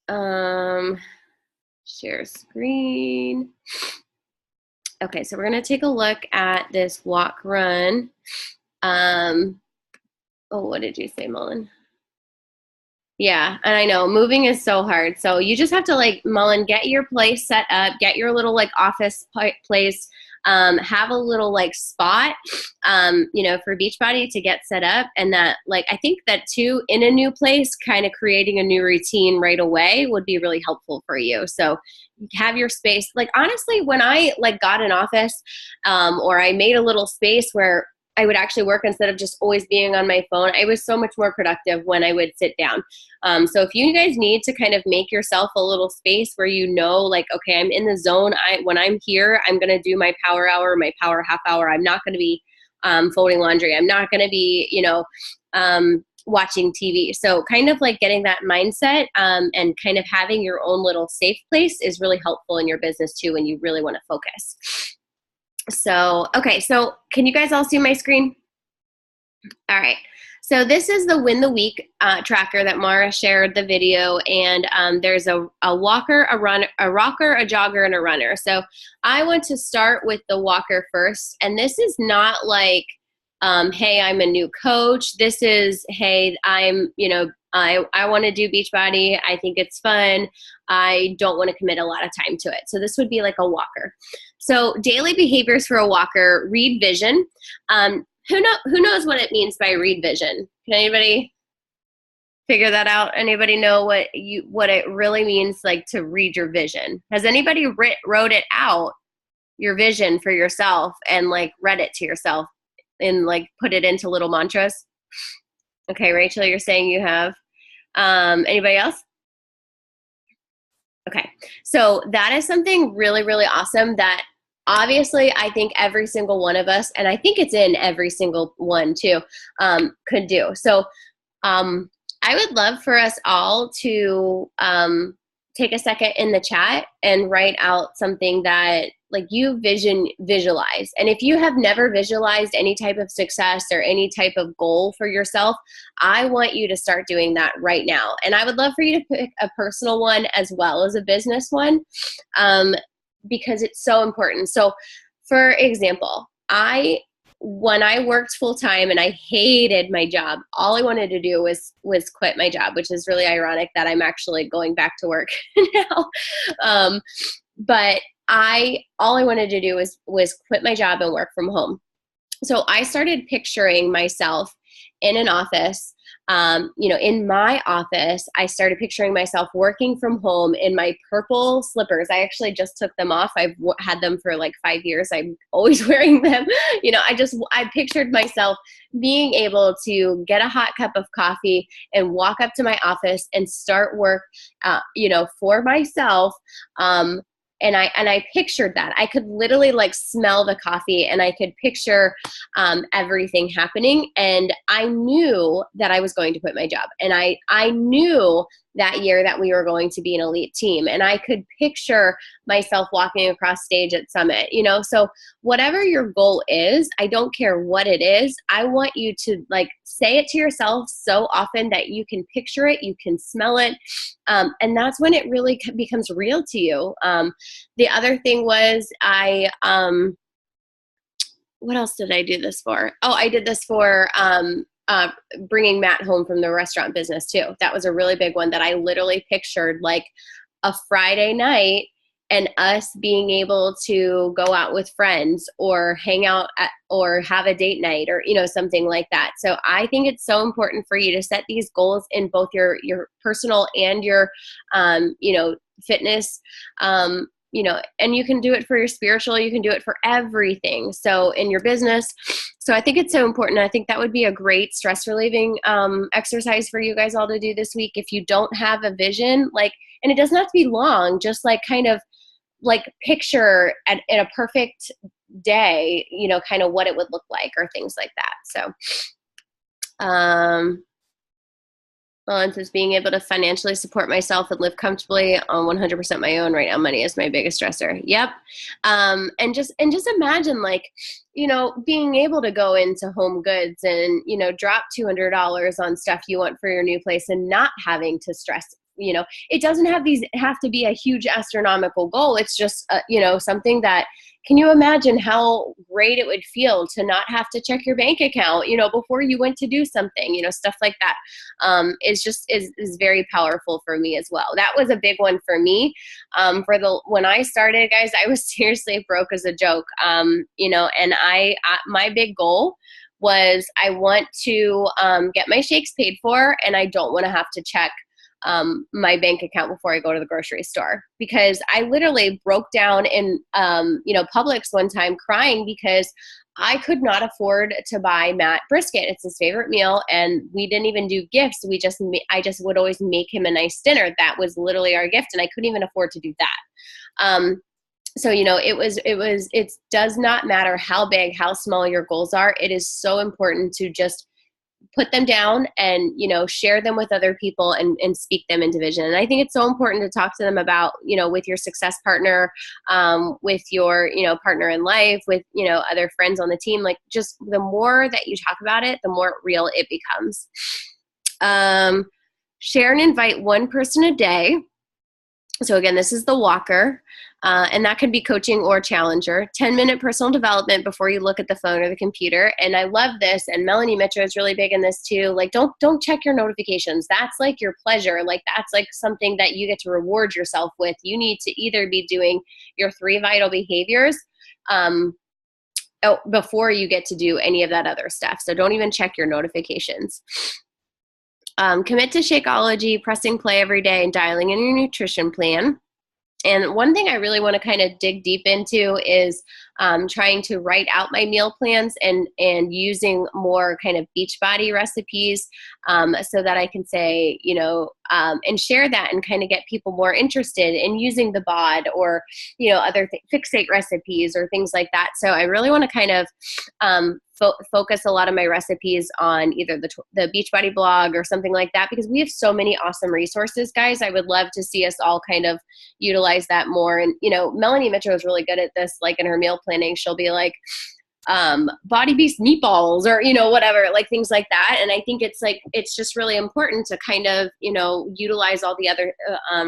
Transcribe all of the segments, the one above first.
Um, share screen. Okay, so we're gonna take a look at this walk run. Oh, what did you say, Mullen? Yeah, and I know moving is so hard. So you just have to like Mullen, get your place set up, get your little like office place, have a little like spot, for Beachbody to get set up, and that like I think that too in a new place, kind of creating a new routine right away would be really helpful for you. So have your space. Like honestly, when I like got an office, or I made a little space where I would actually work instead of just always being on my phone. I was so much more productive when I would sit down. So if you guys need to kind of make yourself a little space where you know, like, okay, I'm in the zone. When I'm here, I'm going to do my power hour, my power half hour. I'm not going to be folding laundry. I'm not going to be, watching TV. So kind of like getting that mindset and kind of having your own little safe place is really helpful in your business too when you really want to focus. So, okay, so can you guys all see my screen? All right. So this is the Win the Week tracker that Mara shared the video, and there's a walker, a runner, a rocker, a jogger, and a runner. So I want to start with the walker first, and this is not like, hey, I'm a new coach. This is, hey, I want to do Beachbody. I think it's fun. I don't want to commit a lot of time to it. So this would be like a walker. So daily behaviors for a walker: read vision. Who knows what it means by read vision? Can anybody figure that out? Anybody know what it really means, like to read your vision? Has anybody wrote it out, your vision for yourself, and like read it to yourself and like put it into little mantras? Okay, Rachel, you're saying you have. Anybody else? Okay, so that is something really, really awesome that obviously I think every single one of us, and I think it's in every single one too, could do. So I would love for us all to take a second in the chat and write out something that like you visualize. And if you have never visualized any type of success or any type of goal for yourself, I want you to start doing that right now. And I would love for you to pick a personal one as well as a business one, because it's so important. So for example, when I worked full time and I hated my job, all I wanted to do was quit my job, which is really ironic that I'm actually going back to work now. But all I wanted to do was quit my job and work from home. So I started picturing myself in an office. In my office, I started picturing myself working from home in my purple slippers. I actually just took them off. I've had them for like 5 years. I'm always wearing them. I pictured myself being able to get a hot cup of coffee and walk up to my office and start work, for myself. And I pictured that. I could literally like smell the coffee and I could picture everything happening. And I knew that I was going to quit my job. And I knew that year that we were going to be an elite team. And I could picture myself walking across stage at Summit, so whatever your goal is, I don't care what it is. I want you to like say it to yourself so often that you can picture it, you can smell it. And that's when it really becomes real to you. The other thing was what else did I do this for? Oh, I did this for bringing Matt home from the restaurant business too. That was a really big one that I literally pictured like a Friday night and us being able to go out with friends or hang out or have a date night or, something like that. So I think it's so important for you to set these goals in both your personal and your, fitness, and you can do it for your spiritual, you can do it for everything. So in your business. So I think it's so important. I think that would be a great stress relieving exercise for you guys all to do this week. If you don't have a vision, and it doesn't have to be long, just like kind of like picture in a perfect day, kind of what it would look like or things like that. So, well, it says being able to financially support myself and live comfortably on 100% my own right now. Money is my biggest stressor. Yep. And just imagine being able to go into Home Goods and, drop $200 on stuff you want for your new place and not having to stress it doesn't have to be a huge astronomical goal. It's just, something that, can you imagine how great it would feel to not have to check your bank account, before you went to do something, stuff like that, is very powerful for me as well. That was a big one for me. When I started, guys, I was seriously broke as a joke. And my big goal was, I want to get my shakes paid for, and I don't want to have to check my bank account before I go to the grocery store, because I literally broke down in Publix one time crying because I could not afford to buy Matt brisket. It's his favorite meal, and we didn't even do gifts. I just would always make him a nice dinner. That was literally our gift, and I couldn't even afford to do that. So, it does not matter how big, how small your goals are. It is so important to just put them down and, share them with other people and speak them into vision. And I think it's so important to talk to them about, with your success partner, with your, partner in life, with, other friends on the team. Like, just the more that you talk about it, the more real it becomes. Share and invite one person a day. So again, this is the walker, and that could be coaching or challenger. 10-minute personal development before you look at the phone or the computer. And I love this, and Melanie Mitchell is really big in this too. Like, don't check your notifications. That's like your pleasure. Like, that's like something that you get to reward yourself with. You need to either be doing your 3 vital behaviors before you get to do any of that other stuff. So don't even check your notifications. Commit to Shakeology, pressing play every day, and dialing in your nutrition plan. And one thing I really want to kind of dig deep into is trying to write out my meal plans and using more kind of Beachbody recipes, so that I can say, and share that and kind of get people more interested in using the BOD or, other fixate recipes or things like that. So I really want to kind of focus a lot of my recipes on either the Beachbody blog or something like that, because we have so many awesome resources, guys. I would love to see us all kind of utilize that more. And, Melanie Mitchell is really good at this. Like, in her meal planning, she'll be like, Body Beast meatballs, or, whatever, like things like that. And I think it's just really important to kind of, utilize all the other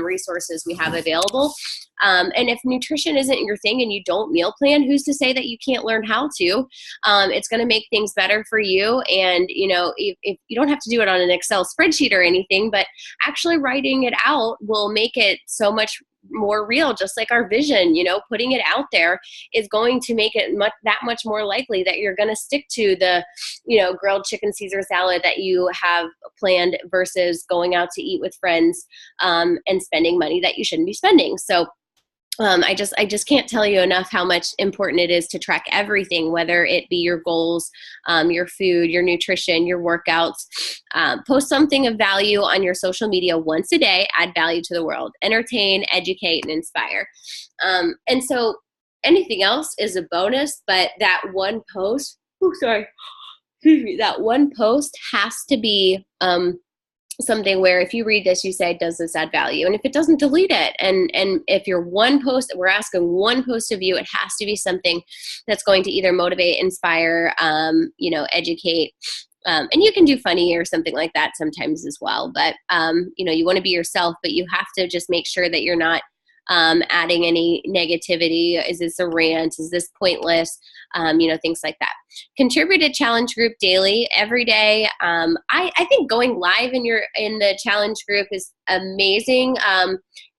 resources we have available. And if nutrition isn't your thing and you don't meal plan, who's to say that you can't learn how to? It's going to make things better for you. And, if you don't have to do it on an Excel spreadsheet or anything, but actually writing it out will make it so much more real, just like our vision. Putting it out there is going to make it that much more likely that you're going to stick to the, grilled chicken Caesar salad that you have planned versus going out to eat with friends and spending money that you shouldn't be spending. So I just can't tell you enough how much important it is to track everything, whether it be your goals, your food, your nutrition, your workouts. Post something of value on your social media once a day. Add value to the world. Entertain, educate, and inspire. And so anything else is a bonus, but that one post, that one post has to be something where if you read this, you say, does this add value? And if it doesn't, delete it. And if you're one post, we're asking one post of you, it has to be something that's going to either motivate, inspire, educate. And you can do funny or something like that sometimes as well. But, you want to be yourself, but you have to just make sure that you're not adding any negativity. Is this a rant? Is this pointless? Things like that. Contribute to challenge group daily, every day. I think going live in the challenge group is amazing.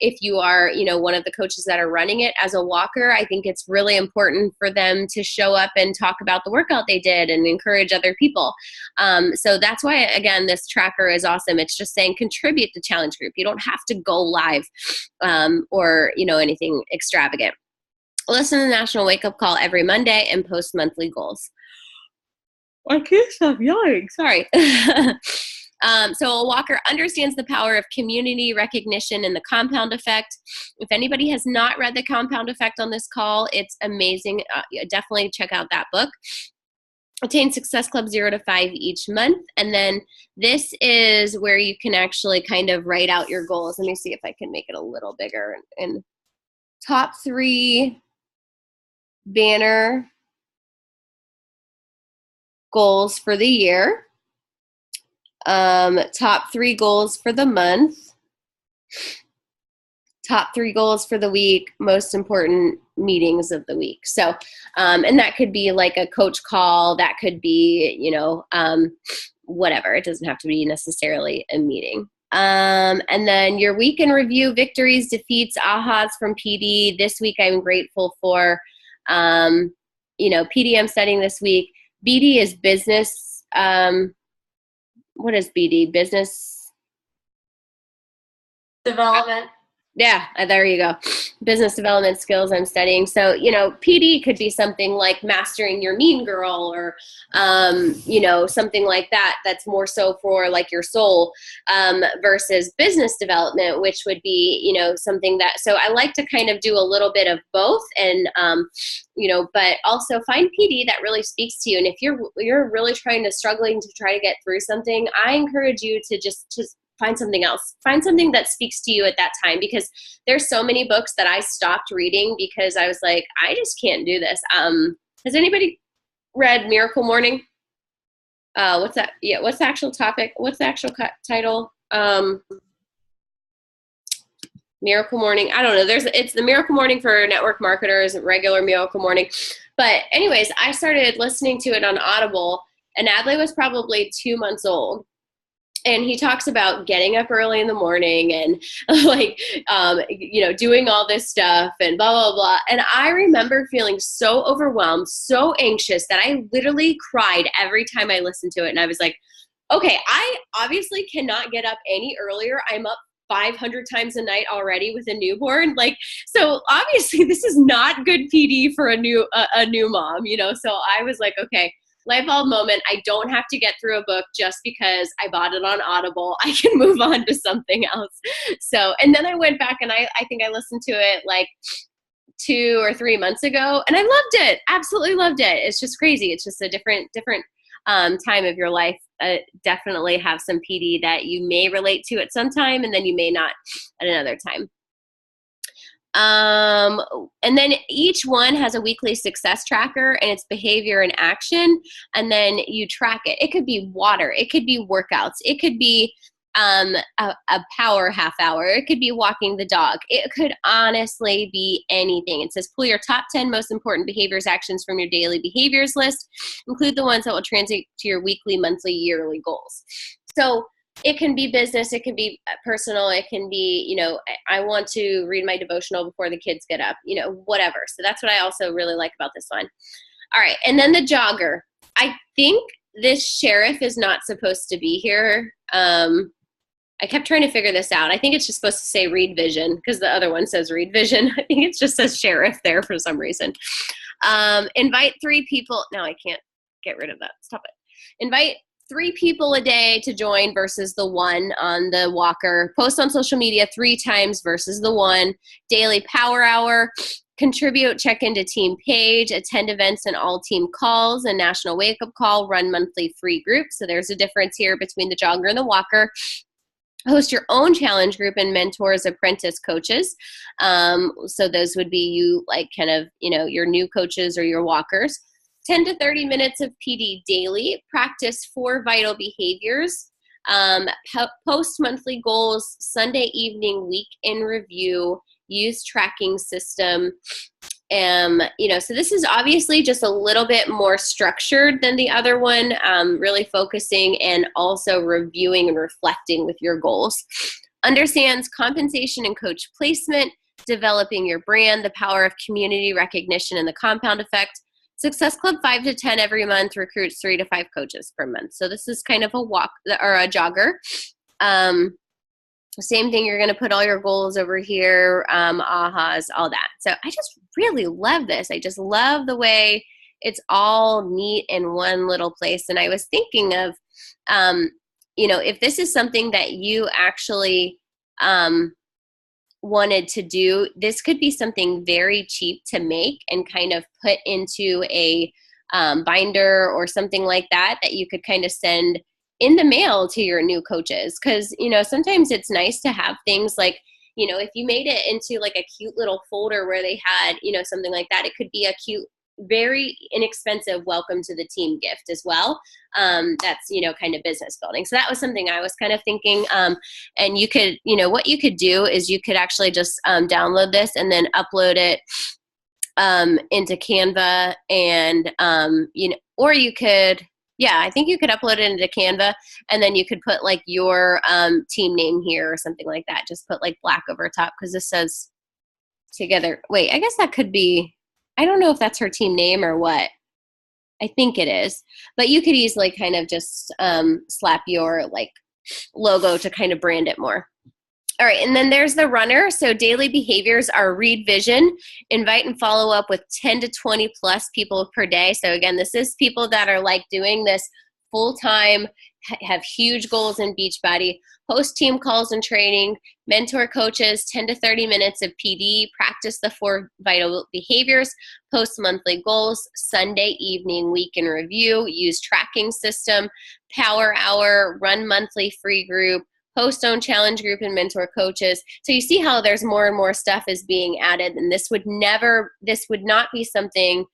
If you are, one of the coaches that are running it as a walker, I think it's really important for them to show up and talk about the workout they did and encourage other people. So that's why, again, this tracker is awesome. It's just saying contribute to challenge group. You don't have to go live or, anything extravagant. Listen to the National Wake Up Call every Monday and post monthly goals. I can't stop yawning. Sorry. So a walker understands the power of community recognition and the compound effect. If anybody has not read The Compound Effect on this call, it's amazing. Definitely check out that book. Attain Success Club 0 to 5 each month. And then this is where you can actually kind of write out your goals. Let me see if I can make it a little bigger. And top 3 banner goals for the year. Top 3 goals for the month. top 3 goals for the week, most important meetings of the week. So, and that could be like a coach call, that could be, whatever. It doesn't have to be necessarily a meeting. And then your week in review: victories, defeats, ahas from PD. This week I'm grateful for, PD I'm studying this week. BD is business. What is BD? Business development. Yeah, there you go. Business development skills I'm studying. So, PD could be something like mastering your mean girl, or, something like that. That's more so for like your soul, versus business development, which would be, something that, so I like to kind of do a little bit of both, and, but also find PD that really speaks to you. And if you're really struggling to try to get through something, I encourage you to just find something else. Find something that speaks to you at that time, because there's so many books that I stopped reading because I was like, I just can't do this. Has anybody read Miracle Morning? What's that? Yeah. What's the actual topic? What's the actual title? Miracle Morning. I don't know. It's the Miracle Morning for network marketers, regular Miracle Morning. But anyways, I started listening to it on Audible, and Adley was probably 2 months old. And he talks about getting up early in the morning and doing all this stuff and blah, blah, blah. And I remember feeling so overwhelmed, so anxious, that I literally cried every time I listened to it. And I was like, okay, I obviously cannot get up any earlier. I'm up 500 times a night already with a newborn. So obviously this is not good PD for a new mom, So I was like, okay, light bulb moment. I don't have to get through a book just because I bought it on Audible. I can move on to something else. So, and then I went back and I think I listened to it like 2 or 3 months ago, and I loved it. Absolutely loved it. It's just crazy. It's just a different time of your life. Definitely have some PD that you may relate to at some time, and then you may not at another time. And then each one has a weekly success tracker, and it's behavior and action. And then you track it. It could be water. It could be workouts. It could be a power half hour. It could be walking the dog. It could honestly be anything. It says pull your top 10 most important behaviors actions from your daily behaviors list. Include the ones that will translate to your weekly, monthly, yearly goals. So it can be business, it can be personal, it can be, I want to read my devotional before the kids get up, whatever. So that's what I also really like about this one. All right, and then the jogger. I think this sheriff is not supposed to be here. I kept trying to figure this out. I think it's just supposed to say read vision, because the other one says read vision. I think it just says sheriff there for some reason. Invite 3 people. No, I can't get rid of that. Stop it. Invite 3 people a day to join versus the 1 on the walker. Post on social media 3 times versus the 1. Daily power hour. Contribute, check into team page, attend events and all team calls, a national wake-up call, run monthly free groups. So there's a difference here between the jogger and the walker. Host your own challenge group and mentors apprentice coaches. So those would be you, your new coaches or your walkers. 10 to 30 minutes of PD daily. Practice 4 vital behaviors. Post monthly goals, Sunday evening, week in review, use tracking system. So this is obviously just a little bit more structured than the other one, really focusing and also reviewing and reflecting with your goals. Understands compensation and coach placement, developing your brand, the power of community recognition and the compound effect. Success Club 5 to 10 every month, recruits 3 to 5 coaches per month. So this is kind of a walk or a jogger. Same thing, you're going to put all your goals over here, ahas, all that. So I just really love this. I just love the way it's all neat in one little place. And I was thinking of, if this is something that you actually wanted to do, this could be something very cheap to make and kind of put into a binder or something like that you could kind of send in the mail to your new coaches. Because, sometimes it's nice to have things like, if you made it into like a cute little folder where they had, something like that, it could be a cute, very inexpensive welcome to the team gift as well. That's, you know, kind of business building. So that was something I was kind of thinking. And you could, you know, what you could do is you could actually just download this and then upload it into Canva, and you know, or you could, yeah, I think you could upload it into Canva, and then you could put like your team name here or something like that. Just put like black over top, because this says together. Wait, I guess that could be, I don't know if that's her team name or what. I think it is, but you could easily kind of just slap your like logo to kind of brand it more. All right, and then there's the runner. So daily behaviors are read vision, invite and follow up with 10 to 20 plus people per day. So again, this is people that are like doing this full time, have huge goals in Beachbody, host team calls and training, mentor coaches, 10 to 30 minutes of PD, practice the 4 vital behaviors, post monthly goals, Sunday evening week in review, use tracking system, power hour, run monthly free group, host own challenge group and mentor coaches. So you see how there's more and more stuff is being added, and this would not be something,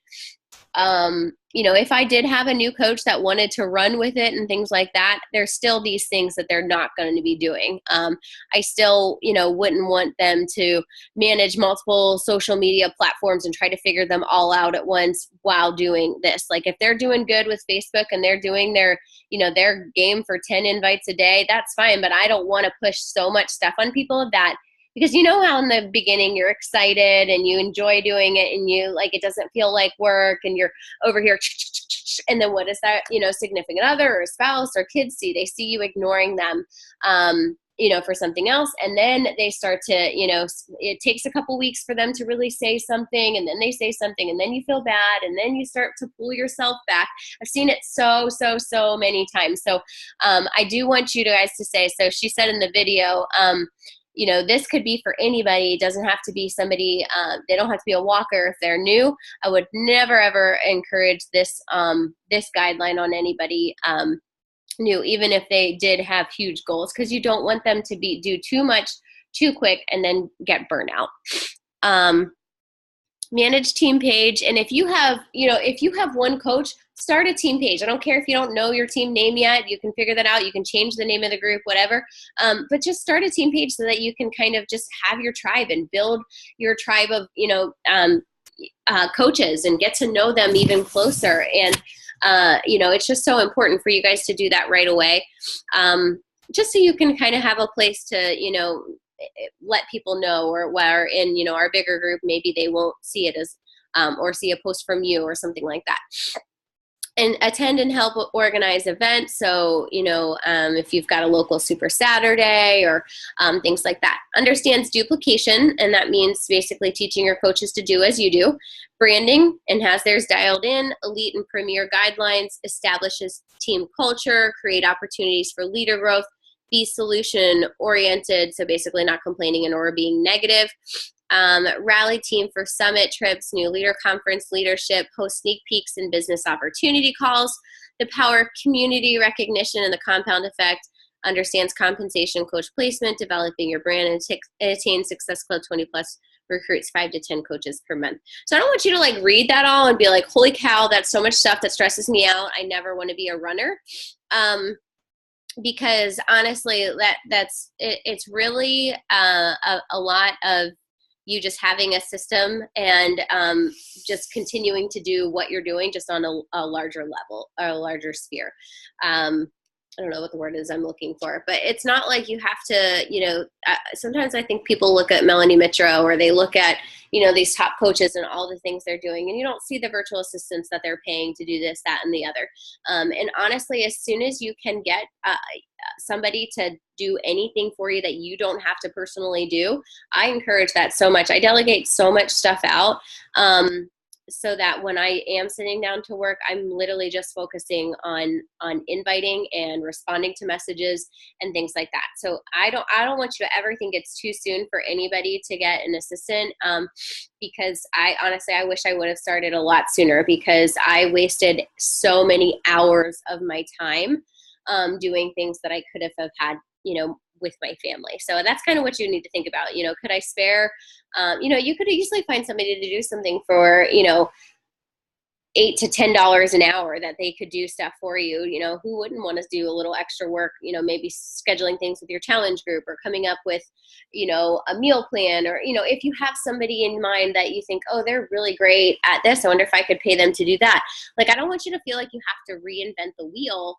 you know, if I did have a new coach that wanted to run with it and things like that, there's still these things that they're not going to be doing. I still, you know, wouldn't want them to manage multiple social media platforms and try to figure them all out at once while doing this. Like if they're doing good with Facebook and they're doing their, you know, their game for 10 invites a day, that's fine. But I don't want to push so much stuff on people that, because you know how in the beginning you're excited and you enjoy doing it and you like, it doesn't feel like work and you're over here, and then what is that, you know, significant other or spouse or kids see? They see you ignoring them, you know, for something else. And then they start to, you know, it takes a couple weeks for them to really say something, and then they say something, and then you feel bad, and then you start to pull yourself back. I've seen it so many times. So I do want you guys to say, so she said in the video, you know, this could be for anybody. It doesn't have to be somebody, they don't have to be a walker if they're new. I would never, ever encourage this, this guideline on anybody new, even if they did have huge goals, because you don't want them to do too much too quick and then get burnout. Manage team page. And if you have, you know, if you have one coach, start a team page. I don't care if you don't know your team name yet. You can figure that out. You can change the name of the group, whatever. But just start a team page so that you can kind of just have your tribe and build your tribe of, you know, coaches and get to know them even closer. And, you know, it's just so important for you guys to do that right away. Just so you can kind of have a place to, you know, let people know, or where in, you know, our bigger group, maybe they won't see it as, or see a post from you or something like that. And attend and help organize events. So, you know, if you've got a local Super Saturday or things like that. Understands duplication, and that means basically teaching your coaches to do as you do. Branding, and has theirs dialed in. Elite and premier guidelines. Establishes team culture. Create opportunities for leader growth. Be solution oriented, so basically not complaining and or being negative. Rally team for summit trips, new leader conference leadership, host sneak peeks and business opportunity calls. The power of community recognition and the compound effect. Understands compensation, coach placement, developing your brand, and attain Success Club 20 plus. Recruits 5 to 10 coaches per month. So I don't want you to like read that all and be like, holy cow, that's so much stuff that stresses me out. I never want to be a runner. Because honestly, it's really a lot of you just having a system and just continuing to do what you're doing just on a larger level or a larger sphere. I don't know what the word is I'm looking for, but it's not like you have to, you know, sometimes I think people look at Melanie Mitro, or they look at, you know, these top coaches and all the things they're doing, and you don't see the virtual assistants that they're paying to do this, that, and the other. And honestly, as soon as you can get somebody to do anything for you that you don't have to personally do, I encourage that so much. I delegate so much stuff out. So that when I am sitting down to work, I'm literally just focusing on inviting and responding to messages and things like that. So I don't want you to ever think it's too soon for anybody to get an assistant, because I wish I would have started a lot sooner, because I wasted so many hours of my time doing things that I could have had, you know, with my family. So that's kind of what you need to think about. You know, could I spare, you know, you could easily find somebody to do something for, you know, $8 to $10 an hour that they could do stuff for you. You know, who wouldn't want to do a little extra work, you know, maybe scheduling things with your challenge group or coming up with, you know, a meal plan, or, you know, if you have somebody in mind that you think, oh, they're really great at this, I wonder if I could pay them to do that. Like, I don't want you to feel like you have to reinvent the wheel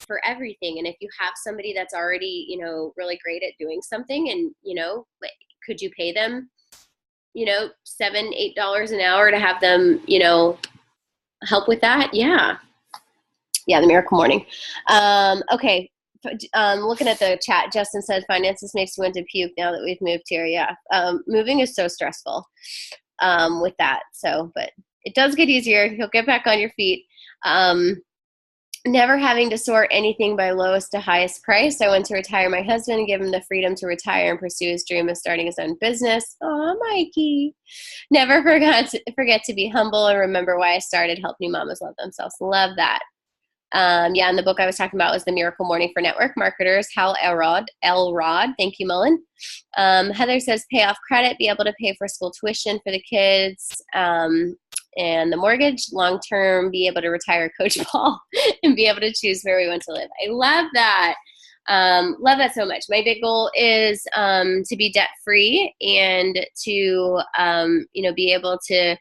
for everything. And if you have somebody that's already, you know, really great at doing something, and, you know, could you pay them, you know, $7-8 an hour to have them, you know, help with that? Yeah, the Miracle Morning. Okay, looking at the chat, Justin said finances makes me want to puke now that we've moved here. Yeah, moving is so stressful with that. So, but it does get easier. You'll get back on your feet. Never having to sort anything by lowest to highest price. I want to retire my husband and give him the freedom to retire and pursue his dream of starting his own business. Oh, Mikey. Never forget to be humble and remember why I started. Help new mamas love themselves. Love that. And the book I was talking about was The Miracle Morning for Network Marketers, Hal Elrod. Thank you, Mullen. Heather says, pay off credit, be able to pay for school tuition for the kids and the mortgage. Long-term, be able to retire Coach Paul and be able to choose where we want to live. I love that. Love that so much. My big goal is to be debt-free and to, you know, be able to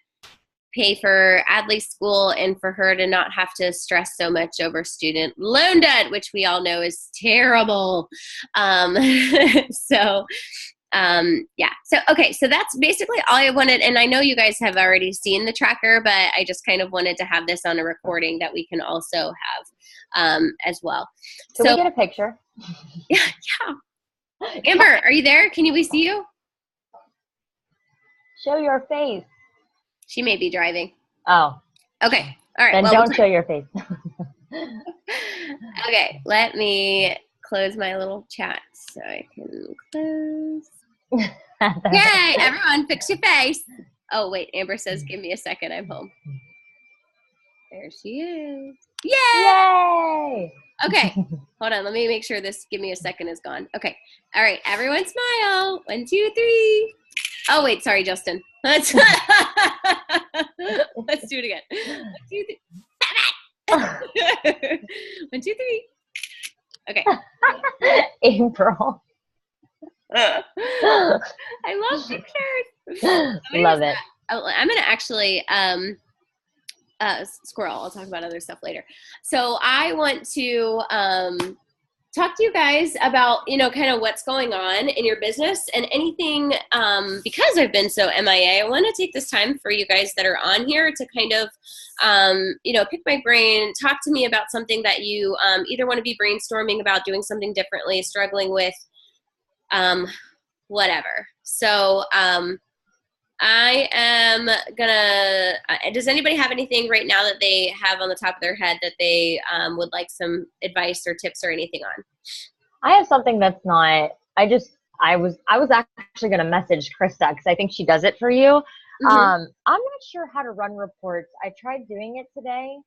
pay for Adley's school and for her to not have to stress so much over student loan debt, which we all know is terrible. So okay. So that's basically all I wanted. And I know you guys have already seen the tracker, but I just kind of wanted to have this on a recording that we can also have as well. Can we get a picture? Yeah. Amber, are you there? Can we see you? Show your face. She may be driving. Oh. Okay. All right. Then don't show your face. Okay. Let me close my little chat so I can close. Yay! Everyone, fix your face. Oh, wait. Amber says, give me a second. I'm home. There she is. Yay! Yay! Okay. Hold on. Let me make sure this give me a second is gone. Okay. All right. Everyone smile. 1, 2, 3. Oh, wait. Sorry, Justin. Let's do it again. 1, 2, 3. 1, 2, 3. Okay. April. I love pictures. Love it. I'm going to actually squirrel. I'll talk about other stuff later. So I want to talk to you guys about, you know, kind of what's going on in your business and anything, because I've been so MIA, I want to take this time for you guys that are on here to kind of, you know, pick my brain, talk to me about something that you either want to be brainstorming about, doing something differently, struggling with, whatever. So I am gonna, does anybody have anything right now that they have on the top of their head that they would like some advice or tips or anything on? I have something that's not, I was actually going to message Krista because I think she does it for you. Mm-hmm. I'm not sure how to run reports. I tried doing it today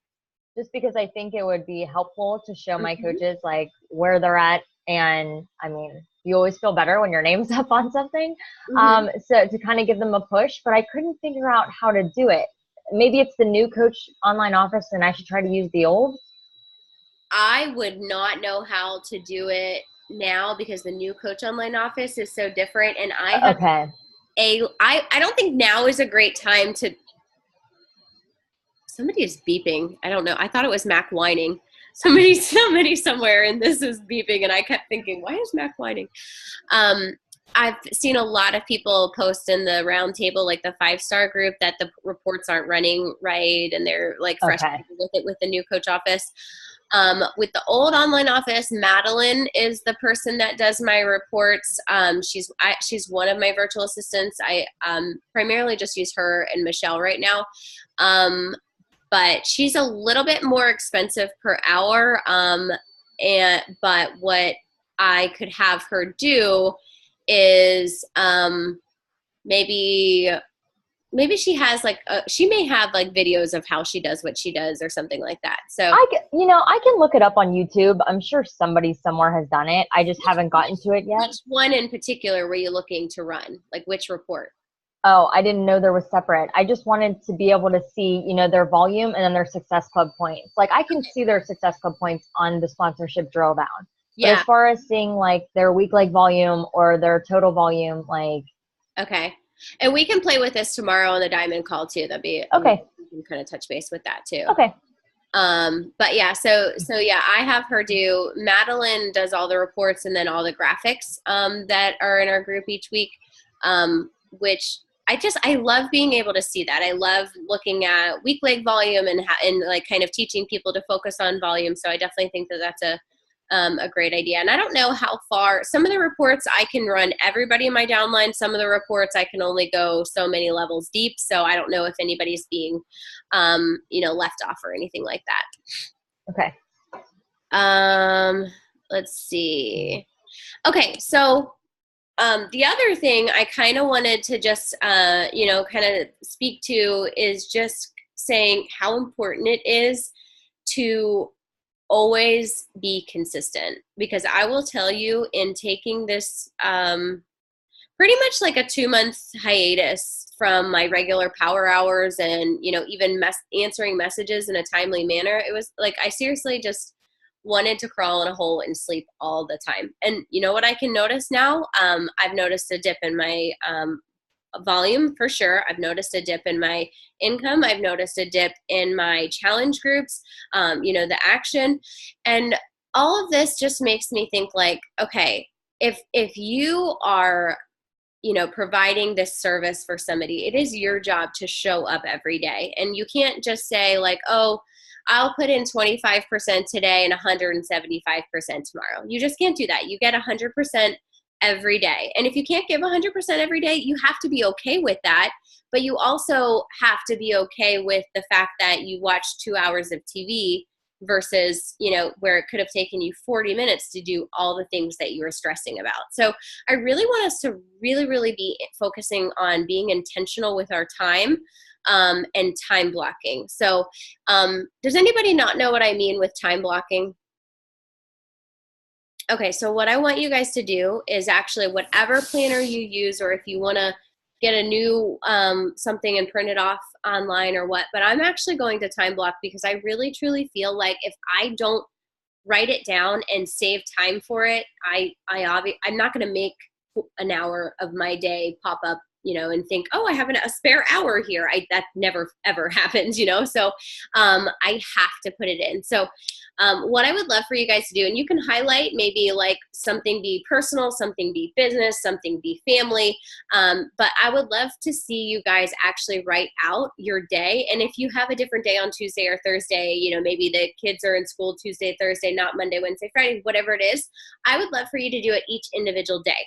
just because I think it would be helpful to show my coaches like where they're at. And I mean, you always feel better when your name's up on something. So to kind of give them a push, but I couldn't figure out how to do it. Maybe it's the new Coach Online Office and I should try to use the old. I would not know how to do it now because the new Coach Online Office is so different. And I have I don't think now is a great time to, somebody is beeping. I don't know. I thought it was Mac whining. Somebody somewhere and this is beeping and I kept thinking, why is Mac whining? I've seen a lot of people post in the round table, like the 5-star group, that the reports aren't running right and they're like frustrated with it with the new Coach Office. With the old online office, Madeline is the person that does my reports. She's one of my virtual assistants. I primarily just use her and Michelle right now. But she's a little bit more expensive per hour. But what I could have her do is maybe she has like she may have like videos of how she does what she does or something like that. So I can look it up on YouTube. I'm sure somebody somewhere has done it. I just haven't gotten to it yet. Which one in particular were you looking to run? Like which report? Oh, I didn't know there was separate. I just wanted to be able to see, their volume and then their Success Club points. Like I can see their Success Club points on the sponsorship drill down. But Yeah. as far as seeing like their week like volume or their total volume, like. Okay. And we can play with this tomorrow on the Diamond Call too. That'd be okay. We can kind of touch base with that too. Okay. But yeah, so yeah, I have her do, Madeline does all the reports and then all the graphics, that are in our group each week, which I love being able to see that. I love looking at week leg volume and like kind of teaching people to focus on volume. So I definitely think that that's a great idea. And I don't know how far, some of the reports I can run everybody in my downline. Some of the reports I can only go so many levels deep. So I don't know if anybody's being, left off or anything like that. Okay. Let's see. Okay. So, the other thing I kind of wanted to just, kind of speak to is just saying how important it is to always be consistent, because I will tell you, in taking this pretty much like a 2-month hiatus from my regular power hours and, even answering messages in a timely manner, it was like I seriously just wanted to crawl in a hole and sleep all the time. And you know what I can notice now? I've noticed a dip in my volume for sure. I've noticed a dip in my income. I've noticed a dip in my challenge groups, the action. And all of this just makes me think like, okay, if you are, providing this service for somebody, it is your job to show up every day. And you can't just say like, oh, I'll put in 25% today and 175% tomorrow. You just can't do that. You get 100% every day. And if you can't give 100% every day, you have to be okay with that. But you also have to be okay with the fact that you watched 2 hours of TV versus, where it could have taken you 40 minutes to do all the things that you were stressing about. So I really want us to really, really be focusing on being intentional with our time, and time blocking. So does anybody not know what I mean with time blocking? Okay, so what I want you guys to do is actually whatever planner you use, or if you want to get a new something and print it off online or what, but I'm actually going to time block, because I really truly feel like if I don't write it down and save time for it, I'm not going to make an hour of my day pop up, and think, oh, I have a spare hour here. That never ever happens, so I have to put it in. So what I would love for you guys to do, and you can highlight maybe like something be personal, something be business, something be family, but I would love to see you guys actually write out your day. And if you have a different day on Tuesday or Thursday, maybe the kids are in school Tuesday, Thursday, not Monday, Wednesday, Friday, whatever it is, I would love for you to do it each individual day.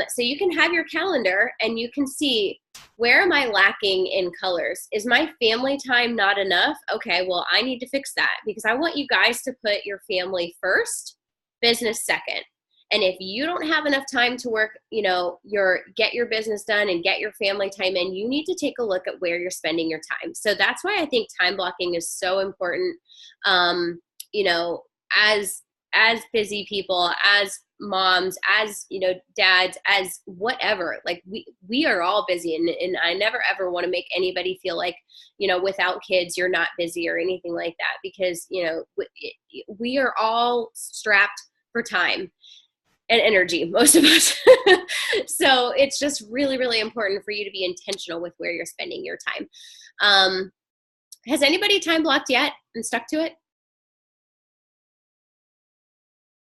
So you can have your calendar and you can see, where am I lacking in colors? Is my family time not enough? Okay, well, I need to fix that, because I want you guys to put your family first, business second. And if you don't have enough time to work, get your business done and get your family time in, you need to take a look at where you're spending your time. So that's why I think time blocking is so important. As busy people, as moms, as dads, as whatever, like we are all busy, and I never ever want to make anybody feel like without kids you're not busy or anything like that, because we are all strapped for time and energy, most of us. So it's just really, really important for you to be intentional with where you're spending your time. Has anybody time blocked yet and stuck to it?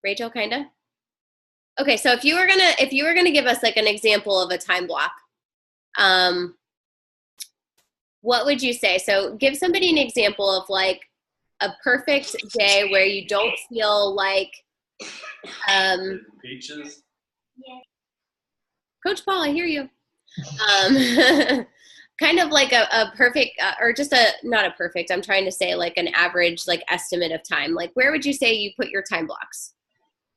Rachel, kinda? Okay, so if you were gonna give us like an example of a time block, what would you say? So give somebody an example of like a perfect day where you don't feel like peaches. Coach Paul, I hear you. Kind of like a perfect, or just not a perfect, I'm trying to say like an average like estimate of time. Like where would you say you put your time blocks?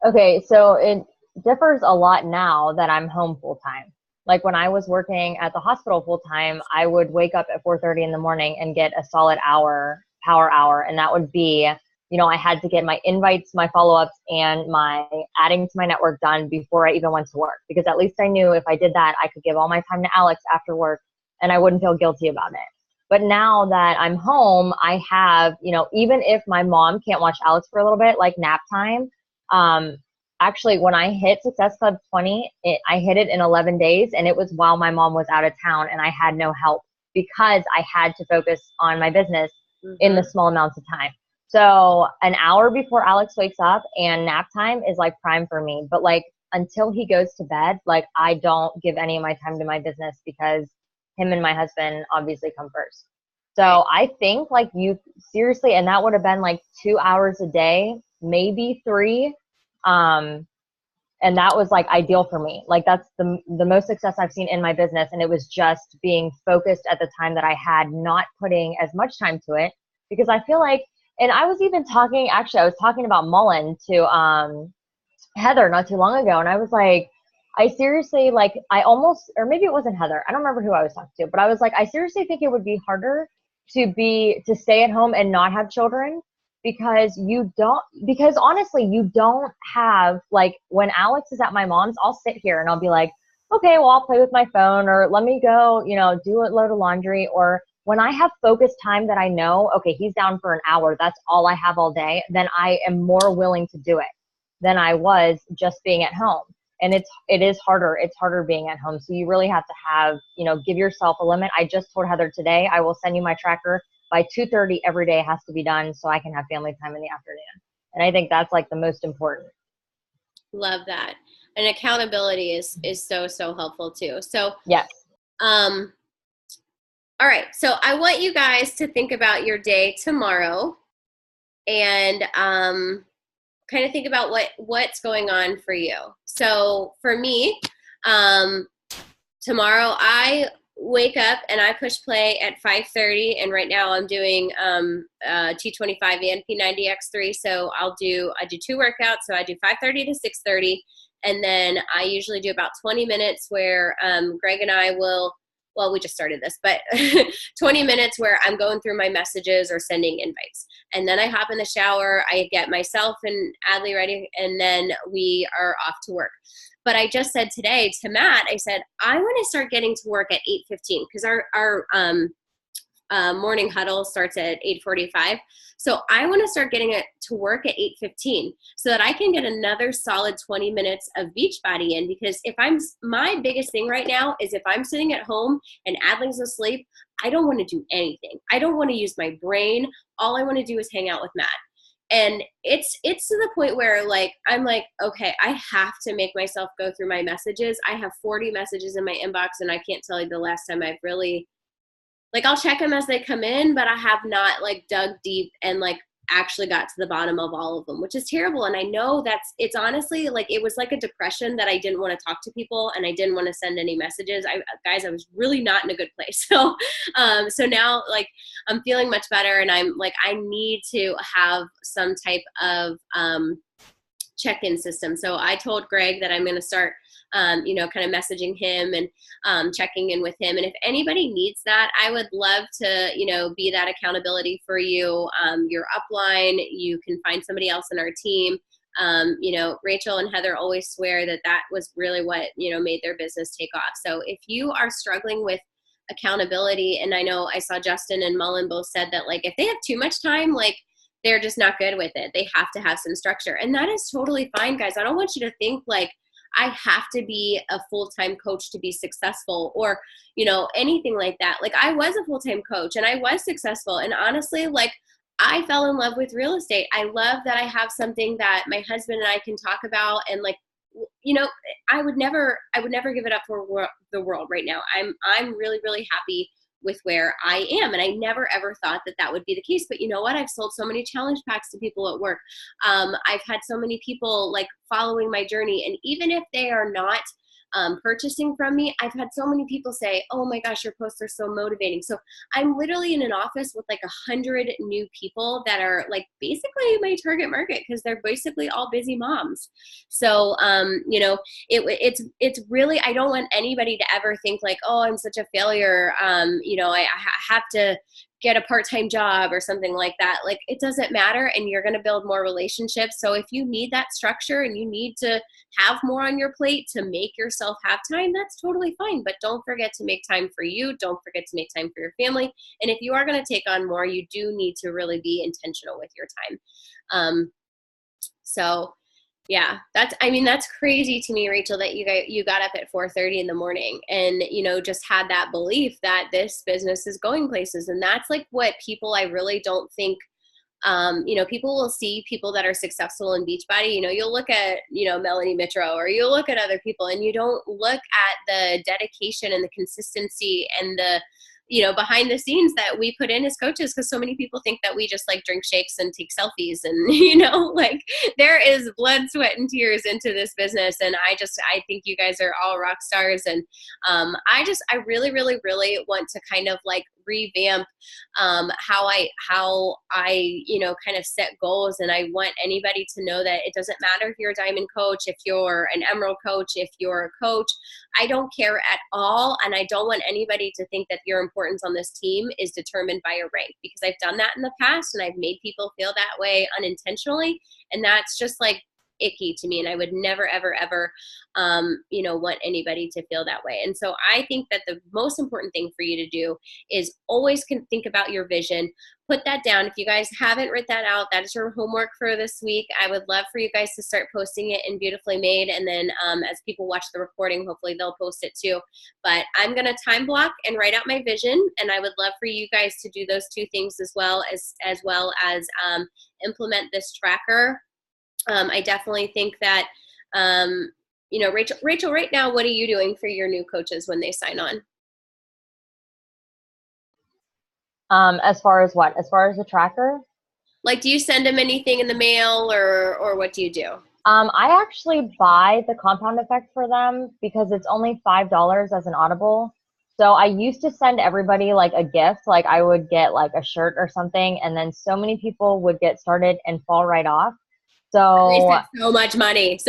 Okay, so it differs a lot now that I'm home full time. Like when I was working at the hospital full time, I would wake up at 4:30 in the morning and get a solid power hour, and that would be I had to get my invites, my follow-ups, and my adding to my network done before I even went to work, because at least I knew if I did that, I could give all my time to Alex after work and I wouldn't feel guilty about it. But now that I'm home, I have, even if my mom can't watch Alex for a little bit, like nap time, actually, when I hit Success Club 20, I hit it in 11 days, and it was while my mom was out of town and I had no help because I had to focus on my business in the small amounts of time. So an hour before Alex wakes up and nap time is like prime for me. But like until he goes to bed, like I don't give any of my time to my business because him and my husband obviously come first. So I think like you seriously, and that would have been like 2 hours a day, maybe 3. And that was like ideal for me. Like that's the most success I've seen in my business. And it was just being focused at the time that I had, not putting as much time to it, because I feel like, and I was talking about Mullen to Heather not too long ago. And I was like, I seriously, like, or maybe it wasn't Heather. I don't remember who I was talking to, but I was like, I seriously think it would be harder to stay at home and not have children, because honestly, you don't have, like, when Alex is at my mom's, I'll sit here and I'll be like, okay, well, I'll play with my phone, or let me go, do a load of laundry. Or when I have focused time that I know, okay, he's down for an hour, that's all I have all day, then I am more willing to do it than I was just being at home. And it is harder. It's harder being at home. So you really have to have, give yourself a limit. I just told Heather today, I will send you my tracker. By 2:30 every day has to be done so I can have family time in the afternoon. And I think that's like the most important. Love that. And accountability is so, so helpful too. So, yes. All right. So I want you guys to think about your day tomorrow and kind of think about what's going on for you. So for me, tomorrow I wake up and I push play at 5:30, and right now I'm doing T25 and P90X3. So I do 2 workouts. So I do 5:30 to 6:30, and then I usually do about 20 minutes where Greg and I will. Well, we just started this, but 20 minutes where I'm going through my messages or sending invites. And then I hop in the shower, I get myself and Adley ready, and then we are off to work. But I just said today to Matt, I said, I want to start getting to work at 8:15 because our morning huddle starts at 8:45. So I want to start getting it to work at 8:15 so that I can get another solid 20 minutes of Beachbody in, because my biggest thing right now is if I'm sitting at home and Adley's asleep, I don't want to do anything. I don't want to use my brain. All I want to do is hang out with Matt. And it's to the point where like, I'm like, okay, I have to make myself go through my messages. I have 40 messages in my inbox, and I can't tell you the last time I've really, like, I'll check them as they come in, but I have not like dug deep and like actually got to the bottom of all of them, which is terrible. And I know it's honestly like, it was like a depression that I didn't want to talk to people and I didn't want to send any messages. I was really not in a good place. So, so now like I'm feeling much better, and I'm like, I need to have some type of, check-in system. So I told Greg that I'm going to start, kind of messaging him and checking in with him. And if anybody needs that, I would love to, be that accountability for you. Your upline, you can find somebody else in our team. Rachel and Heather always swear that was really what, made their business take off. So if you are struggling with accountability, and I know I saw Justin and Mullen both said that, like, if they have too much time, like, they're just not good with it. They have to have some structure. And that is totally fine, guys. I don't want you to think like I have to be a full-time coach to be successful, or, anything like that. Like, I was a full-time coach and I was successful. And honestly, like, I fell in love with real estate. I love that I have something that my husband and I can talk about. And like, I would never give it up for the world right now. I'm really, really happy with where I am. And I never, ever thought that would be the case. But you know what? I've sold so many challenge packs to people at work. I've had so many people like following my journey. And even if they are not purchasing from me, I've had so many people say, oh my gosh, your posts are so motivating. So I'm literally in an office with like 100 new people that are like basically my target market, because they're basically all busy moms. So, it's really, I don't want anybody to ever think like, oh, I'm such a failure. I have to get a part-time job or something like that. Like, it doesn't matter, and you're going to build more relationships. So if you need that structure and you need to have more on your plate to make yourself have time, that's totally fine. But don't forget to make time for you. Don't forget to make time for your family. And if you are going to take on more, you do need to really be intentional with your time. So yeah, that's crazy to me, Rachel, that you got up at 4:30 in the morning and, just had that belief that this business is going places. And that's like what people, I really don't think, people will see people that are successful in Beachbody. You'll look at, Melanie Mitro, or you'll look at other people, and you don't look at the dedication and the consistency and the, behind the scenes that we put in as coaches, because so many people think that we just like drink shakes and take selfies, and like there is blood, sweat, and tears into this business. And I think you guys are all rock stars. And I really, really, really want to kind of like revamp how I kind of set goals. And I want anybody to know that it doesn't matter if you're a diamond coach, if you're an emerald coach, if you're a coach, I don't care at all. And I don't want anybody to think that your importance on this team is determined by your rank, because I've done that in the past and I've made people feel that way unintentionally. And that's just like icky to me. And I would never, ever, ever, want anybody to feel that way. And so I think that the most important thing for you to do is always think about your vision. Put that down. If you guys haven't written that out, that is your homework for this week. I would love for you guys to start posting it in Beautifully Made. And then as people watch the recording, hopefully they'll post it too. But I'm going to time block and write out my vision. And I would love for you guys to do those two things as well as implement this tracker. I definitely think that, Rachel, right now, what are you doing for your new coaches when they sign on? As far as what? As far as the tracker? Like, do you send them anything in the mail, or what do you do? I actually buy the Compound Effect for them because it's only $5 as an Audible. So I used to send everybody like a gift, like I would get like a shirt or something, and then so many people would get started and fall right off. So so much money.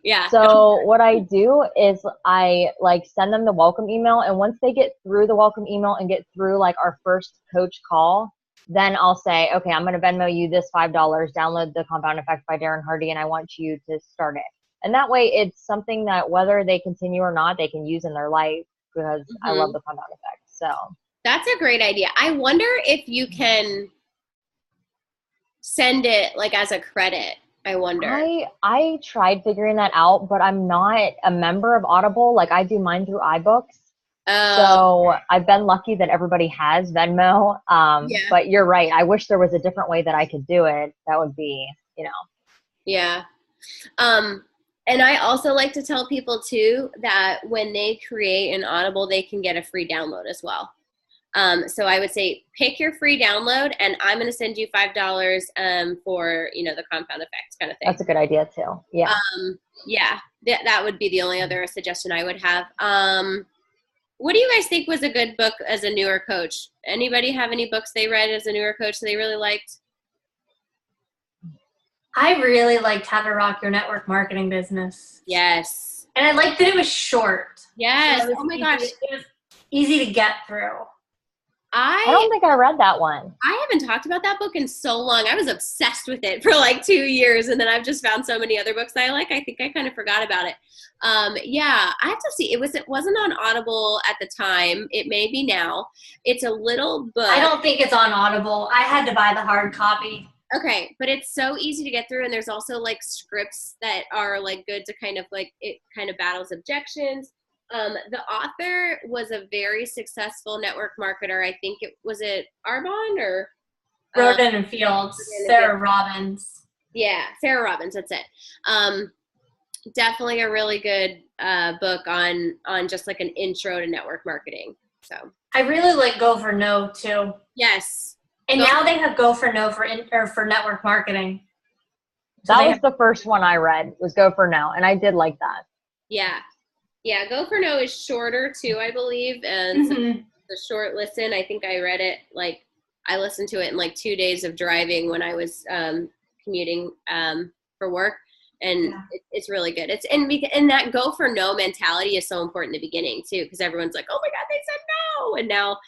Yeah. So what I do is I like send them the welcome email, and once they get through the welcome email and get through like our first coach call, then I'll say, okay, I'm going to Venmo you this $5, download the Compound Effect by Darren Hardy, and I want you to start it. And that way it's something that whether they continue or not, they can use in their life, because I love the Compound Effect. So that's a great idea. I wonder if you can send it like as a credit. I wonder. I tried figuring that out, but I'm not a member of Audible. Like I do mine through iBooks. So I've been lucky that everybody has Venmo. But you're right. I wish there was a different way that I could do it. That would be, Yeah. And I also like to tell people too that when they create an Audible, they can get a free download as well. So I would say pick your free download, and I'm going to send you $5 for, the Compound Effect kind of thing. That's a good idea too. Yeah. That would be the only other suggestion I would have. What do you guys think was a good book as a newer coach? Anybody have any books they read as a newer coach that they really liked? I really liked How to Rock Your Network Marketing Business. Yes. And I liked that it was short. Yes. So gosh. It was easy to get through. I don't think I read that one. I haven't talked about that book in so long. I was obsessed with it for like 2 years, and then I've just found so many other books that I like. I think I kind of forgot about it. I have to see. It wasn't on Audible at the time. It may be now. It's a little book. I don't think it's on Audible. I had to buy the hard copy. Okay, but it's so easy to get through, and there's also like scripts that are like good to kind of like, it kind of battles objections. The author was a very successful network marketer. I think was it Arbonne or Roden and Fields, Sarah Robbins. Yeah, Sarah Robbins. That's it. Definitely a really good book on just like an intro to network marketing. So I really like Go for No too. Yes, and now they have Go for No for network marketing. So that was the first one I read, was Go for No, and I did like that. Yeah. Yeah, Go for No is shorter too, I believe, and so the short listen. I think I read it I listened to it in like 2 days of driving when I was commuting for work, and it's really good. And that Go for No mentality is so important in the beginning too, because everyone's like, "Oh my God, they said no!" And now,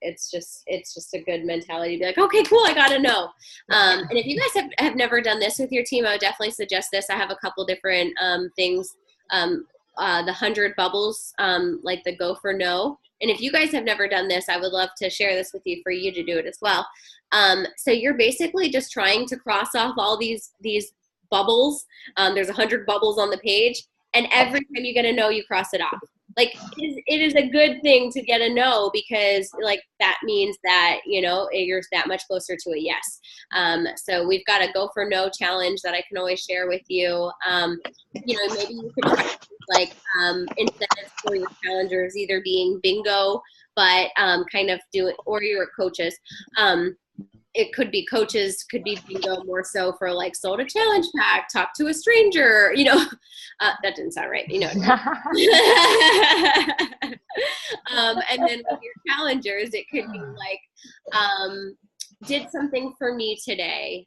it's just a good mentality to be like, okay, cool, I gotta know. And if you guys have never done this with your team, I would definitely suggest this. I have a couple different things. The 100 bubbles, like the go for no. And if you guys have never done this, I would love to share this with you for you to do it as well. So you're basically just trying to cross off all these bubbles. There's 100 bubbles on the page, and every time you get a no, you cross it off. Like, it is a good thing to get a no, because like that means that, you're that much closer to a yes. So we've got a go for no challenge that I can always share with you. Maybe you could try like incentives for your challengers, either being bingo, but kind of do it, or your coaches. It could be coaches, could be bingo more so for like sold a challenge pack, talk to a stranger, that didn't sound right, and then with your challengers, it could be like, did something for me today,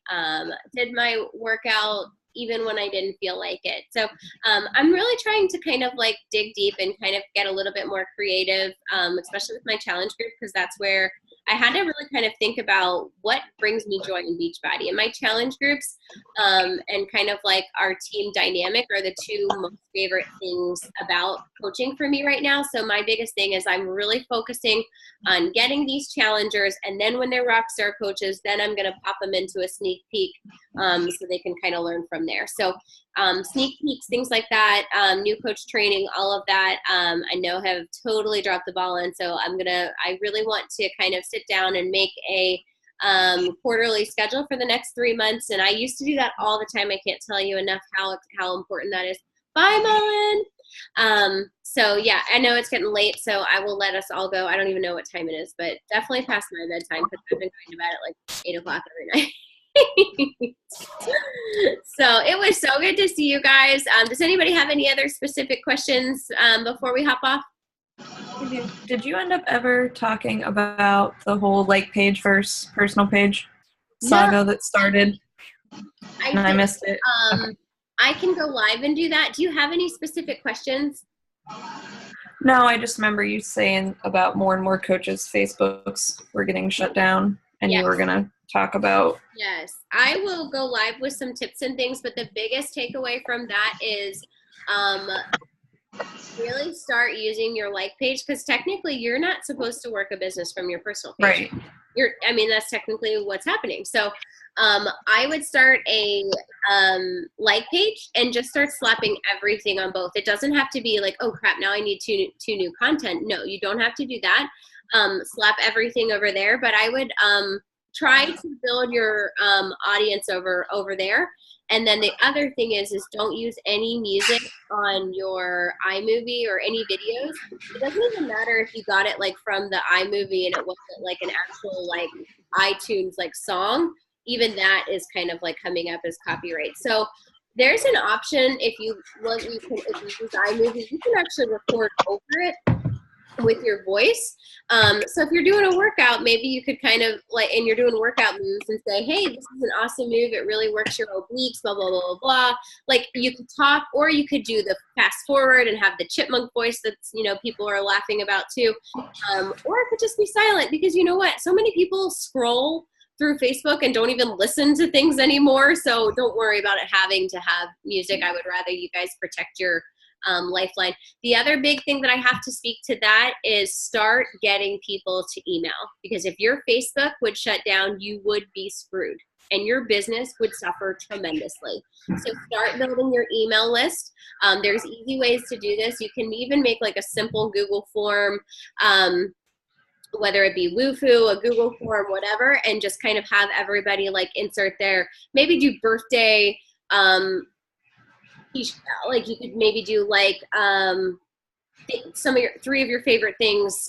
did my workout even when I didn't feel like it. So I'm really trying to kind of like dig deep and kind of get a little bit more creative, especially with my challenge group, because that's where I had to really kind of think about what brings me joy in Beachbody. And my challenge groups and kind of like our team dynamic are the two most favorite things about coaching for me right now. So my biggest thing is I'm really focusing on getting these challengers, and then when they're rockstar coaches, then I'm going to pop them into a sneak peek so they can kind of learn from there. So sneak peeks, things like that, new coach training, all of that, I know have totally dropped the ball on. So I really want to kind of sit down and make a quarterly schedule for the next 3 months. And I used to do that all the time. I can't tell you enough how important that is. Bye, Mullen. So yeah, I know it's getting late, so I will let us all go. I don't even know what time it is, but definitely past my bedtime, because I've been going to bed at like 8 o'clock every night. So it was so good to see you guys. Does anybody have any other specific questions before we hop off? Did you end up ever talking about the whole like page versus personal page saga that started? I missed it. I can go live and do that. Do you have any specific questions? No, I just remember you saying about more and more coaches' Facebooks were getting shut down, and you were going to talk about. Yes, I will go live with some tips and things, but the biggest takeaway from that is really start using your like page, because technically you're not supposed to work a business from your personal page. Right. That's technically what's happening. So I would start a like page and just start slapping everything on both. It doesn't have to be like, oh crap, now I need two new content. No, you don't have to do that. Slap everything over there, but I would try to build your audience over there. And then the other thing is don't use any music on your iMovie or any videos. It doesn't even matter if you got it like from the iMovie and it wasn't like an actual like iTunes like song. Even that is kind of like coming up as copyright. So there's an option if you use iMovie, you can actually record over it with your voice. So if you're doing a workout, maybe you could kind of like, and you're doing workout moves and say, hey, this is an awesome move. It really works your obliques, blah, blah, blah, blah, blah. Like you could talk, or you could do the fast forward and have the chipmunk voice that's, people are laughing about too. Or it could just be silent, because you know what? So many people scroll through Facebook and don't even listen to things anymore. So don't worry about it having to have music. I would rather you guys protect your lifeline. The other big thing that I have to speak to that is start getting people to email, because if your Facebook would shut down, you would be screwed and your business would suffer tremendously. So start building your email list. There's easy ways to do this. You can even make like a simple Google form, whether it be Wufoo, a Google form, whatever, and just kind of have everybody like insert their, maybe do birthday, like you could maybe do like three of your favorite things,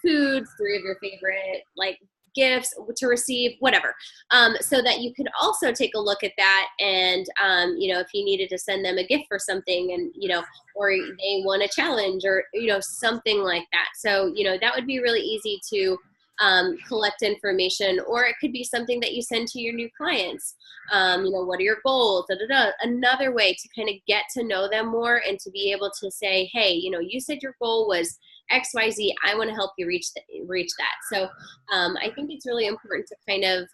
foods, 3 of your favorite like gifts to receive, whatever, so that you could also take a look at that. And if you needed to send them a gift for something, and or they want a challenge, or something like that. So that would be really easy to collect information, or it could be something that you send to your new clients. What are your goals? Another way to kind of get to know them more and to be able to say, hey, you said your goal was XYZ. I want to help you reach that. So I think it's really important to kind of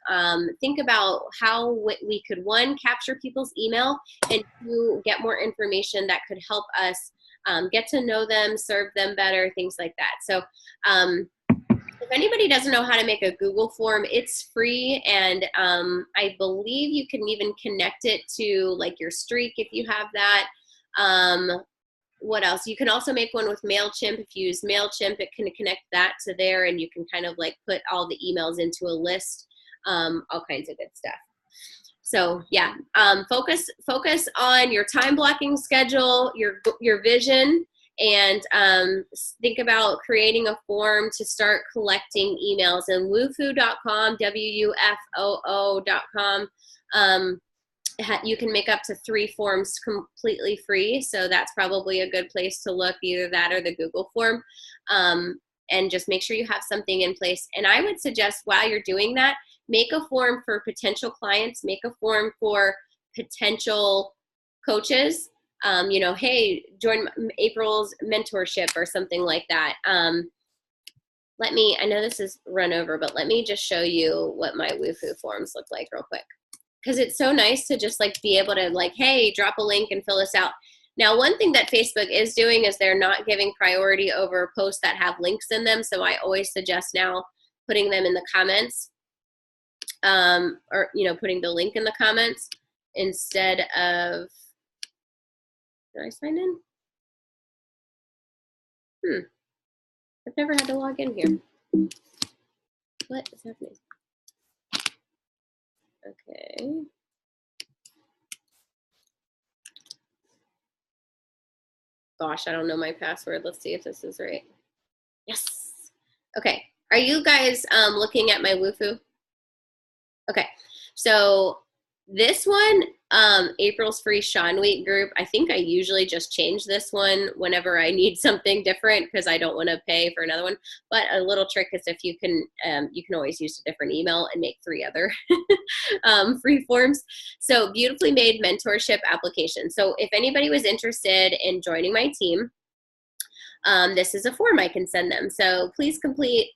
think about how we could, one, capture people's email, and two, get more information that could help us get to know them, serve them better, things like that. So if anybody doesn't know how to make a Google form, it's free, and I believe you can even connect it to like your Streak if you have that. What else? You can also make one with MailChimp. If you use MailChimp, it can connect that to there, and you can kind of like put all the emails into a list, all kinds of good stuff. So yeah, focus on your time blocking schedule, your vision, and think about creating a form to start collecting emails. And wufoo.com, WUFOO.com, you can make up to 3 forms completely free. So that's probably a good place to look, either that or the Google form. And just make sure you have something in place. And I would suggest while you're doing that, make a form for potential clients, make a form for potential coaches. Hey, join April's mentorship or something like that. I know this is run over, but let me just show you what my Wufoo forms look like real quick. Because it's so nice to just like be able to like, hey, drop a link and fill this out. Now, one thing that Facebook is doing is they're not giving priority over posts that have links in them. So I always suggest now putting them in the comments, or putting the link in the comments instead of, did I sign in? I've never had to log in here. What is happening? Okay. Gosh, I don't know my password. Let's see if this is right. Yes. Okay. Are you guys looking at my Wufoo? Okay. So this one, April's Free Sean Week group, I think I usually just change this one whenever I need something different because I don't want to pay for another one. But a little trick is if you can always use a different email and make 3 other free forms. So Beautifully Made mentorship application. So if anybody was interested in joining my team, this is a form I can send them. So please complete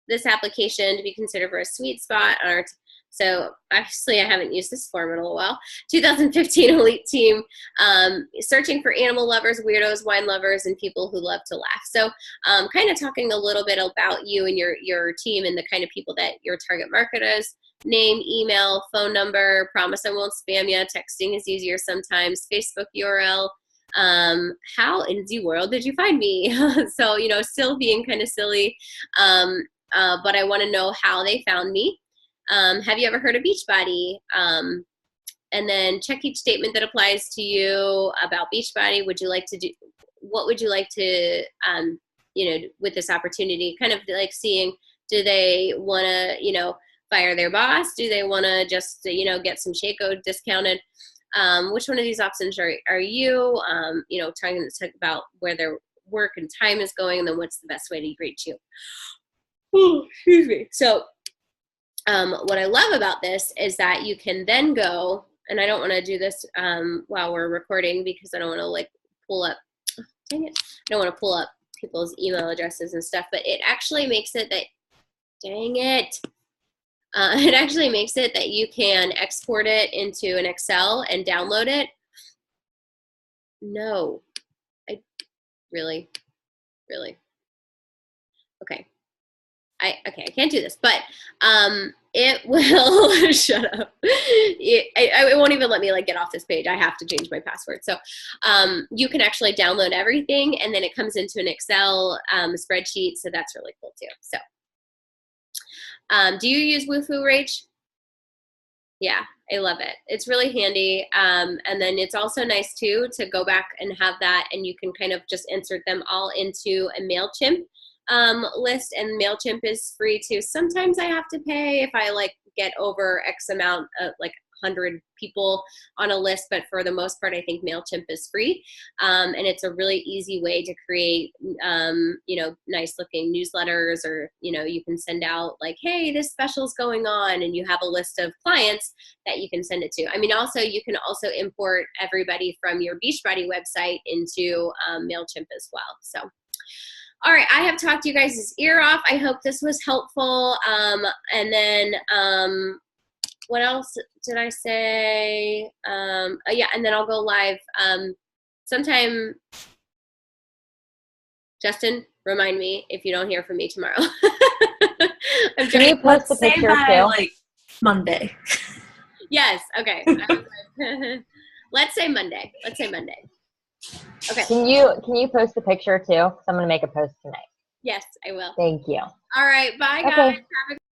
this application to be considered for a sweet spot on our so obviously I haven't used this form in a little while. 2015 Elite Team, searching for animal lovers, weirdos, wine lovers, and people who love to laugh. So kind of talking a little bit about you and your team and the kind of people that your target market is. Name, email, phone number, promise I won't spam you. Texting is easier sometimes. Facebook URL. How in the world did you find me? So, still being kind of silly, but I want to know how they found me. Have you ever heard of Beachbody? And then check each statement that applies to you about Beachbody. What would you like to, with this opportunity, kind of like seeing, do they want to, fire their boss? Do they want to just, get some Shaco discounted? Which one of these options are you? Trying to talk about where their work and time is going, and then what's the best way to reach you. Oh, excuse me. So, what I love about this is that you can then go, and I don't want to do this while we're recording because I don't want to like pull up, dang it, I don't want to pull up people's email addresses and stuff, but it actually makes it that, dang it, it actually makes it that you can export it into an Excel and download it. No, really, okay. I can't do this, but it will shut up. It won't even let me like get off this page. I have to change my password. So you can actually download everything, and then it comes into an Excel spreadsheet. So that's really cool too. So do you use Wufoo, Rach? Yeah, I love it. It's really handy. And then it's also nice too to go back and have that, and you can kind of just insert them all into a MailChimp list, and MailChimp is free too. Sometimes I have to pay if I like get over X amount of like 100 people on a list, but for the most part, I think MailChimp is free. And it's a really easy way to create, nice looking newsletters, or, you can send out like, hey, this special is going on, and you have a list of clients that you can send it to. I mean, also, you can also import everybody from your Beachbody website into MailChimp as well. So, all right, I have talked you guys' ear off. I hope this was helpful. And then what else did I say? Yeah, and then I'll go live sometime. Justin, remind me if you don't hear from me tomorrow. Can you post the picture too? Like Monday. Yes. Okay. Let's say Monday. Okay. Can you post the picture too? 'Cause I'm gonna make a post tonight. Yes, I will. Thank you. All right. Bye, Okay. guys. Have a